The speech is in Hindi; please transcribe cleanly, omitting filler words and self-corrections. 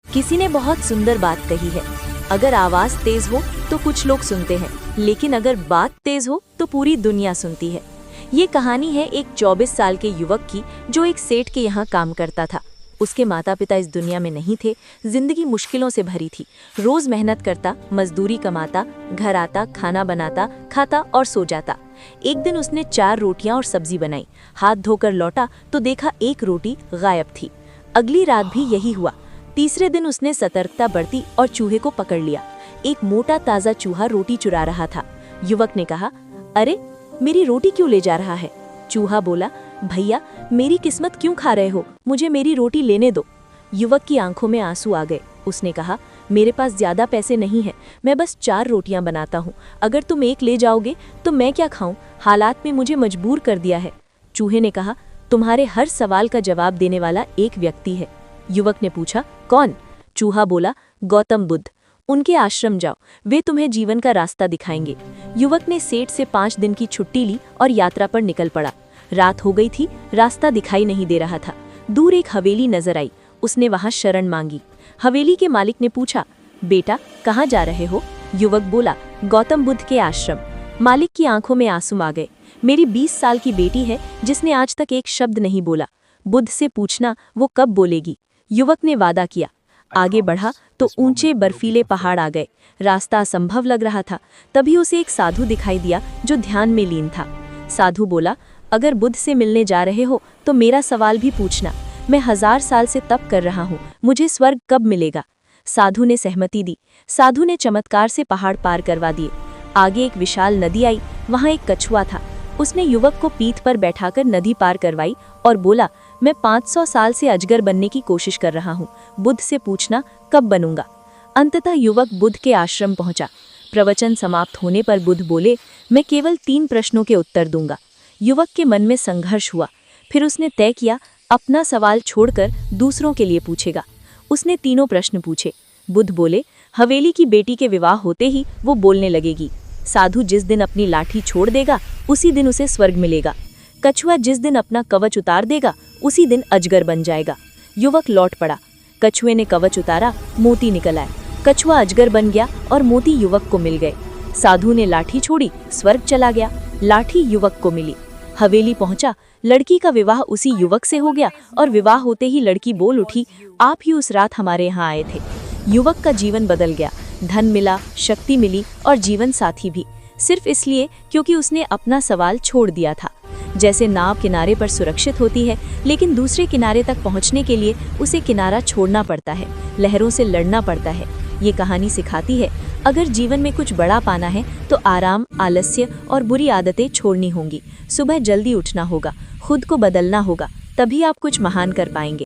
किसी ने बहुत सुंदर बात कही है, अगर आवाज तेज हो तो कुछ लोग सुनते हैं, लेकिन अगर बात तेज हो तो पूरी दुनिया सुनती है। ये कहानी है एक 24 साल के युवक की जो एक सेठ के यहाँ काम करता था। उसके माता पिता इस दुनिया में नहीं थे, जिंदगी मुश्किलों से भरी थी। रोज मेहनत करता, मजदूरी कमाता, घर आता, खाना बनाता, खाता और सो जाता। एक दिन उसने 4 रोटियां और सब्जी बनाई। हाथ धोकर लौटा तो देखा एक रोटी गायब थी। अगली रात भी यही हुआ। तीसरे दिन उसने सतर्कता बरती और चूहे को पकड़ लिया। एक मोटा ताजा चूहा रोटी चुरा रहा था। युवक ने कहा, अरे मेरी रोटी क्यों ले जा रहा है? चूहा बोला, भैया मेरी किस्मत क्यों खा रहे हो, मुझे मेरी रोटी लेने दो। युवक की आंखों में आंसू आ गए। उसने कहा, मेरे पास ज्यादा पैसे नहीं हैं, मैं बस 4 रोटियां बनाता हूँ। अगर तुम एक ले जाओगे तो मैं क्या खाऊं? हालात में मुझे मजबूर कर दिया है। चूहे ने कहा, तुम्हारे हर सवाल का जवाब देने वाला एक व्यक्ति है। युवक ने पूछा, कौन? चूहा बोला, गौतम बुद्ध। उनके आश्रम जाओ, वे तुम्हें जीवन का रास्ता दिखाएंगे। युवक ने सेठ से 5 दिन की छुट्टी ली और यात्रा पर निकल पड़ा। रात हो गई थी, रास्ता दिखाई नहीं दे रहा था। दूर एक हवेली नजर आई। उसने वहां शरण मांगी। हवेली के मालिक ने पूछा, बेटा कहाँ जा रहे हो? युवक बोला, गौतम बुद्ध के आश्रम। मालिक की आंखों में आंसू आ गए। मेरी 20 साल की बेटी है जिसने आज तक एक शब्द नहीं बोला। बुद्ध से पूछना वो कब बोलेगी। युवक ने वादा किया। आगे बढ़ा तो ऊंचे बर्फीले पहाड़ आ गए। रास्ता असंभव लग रहा था। तभी उसे एक साधु दिखाई दिया जो ध्यान में लीन था। साधु बोला, अगर बुद्ध से मिलने जा रहे हो तो मेरा सवाल भी पूछना। मैं 1000 साल से तप कर रहा हूँ, मुझे स्वर्ग कब मिलेगा? साधु ने सहमति दी। साधु ने चमत्कार से पहाड़ पार करवा दिए। आगे एक विशाल नदी आई। वहाँ एक कछुआ था। उसने युवक को पीठ पर बैठाकर नदी पार करवाई और बोला, मैं 500 साल से अजगर बनने की कोशिश कर रहा हूँ, बुद्ध से पूछना कब बनूंगा। अंततः युवक बुद्ध के आश्रम पहुंचा। प्रवचन समाप्त होने पर बुद्ध बोले, मैं केवल 3 प्रश्नों के उत्तर दूंगा। युवक के मन में संघर्ष हुआ। फिर उसने तय किया, अपना सवाल छोड़कर दूसरों के लिए पूछेगा। उसने 3 प्रश्न पूछे। बुद्ध बोले, हवेली की बेटी के विवाह होते ही वो बोलने लगेगी। साधु जिस दिन अपनी लाठी छोड़ देगा उसी दिन उसे स्वर्ग मिलेगा। कछुआ जिस दिन अपना कवच उतार देगा उसी दिन अजगर बन जाएगा। युवक लौट पड़ा। कछुए ने कवच उतारा, मोती निकल आए। कछुआ अजगर बन गया और मोती युवक को मिल गए। साधु ने लाठी छोड़ी, स्वर्ग चला गया। लाठी युवक को मिली। हवेली पहुंचा। लड़की का विवाह उसी युवक से हो गया और विवाह होते ही लड़की बोल उठी, आप ही उस रात हमारे यहाँ आए थे। युवक का जीवन बदल गया। धन मिला, शक्ति मिली और जीवन साथी भी, सिर्फ इसलिए क्योंकि उसने अपना सवाल छोड़ दिया था। जैसे नाव किनारे पर सुरक्षित होती है, लेकिन दूसरे किनारे तक पहुंचने के लिए उसे किनारा छोड़ना पड़ता है, लहरों से लड़ना पड़ता है। ये कहानी सिखाती है, अगर जीवन में कुछ बड़ा पाना है तो आराम, आलस्य और बुरी आदतें छोड़नी होंगी। सुबह जल्दी उठना होगा, खुद को बदलना होगा, तभी आप कुछ महान कर पाएंगे।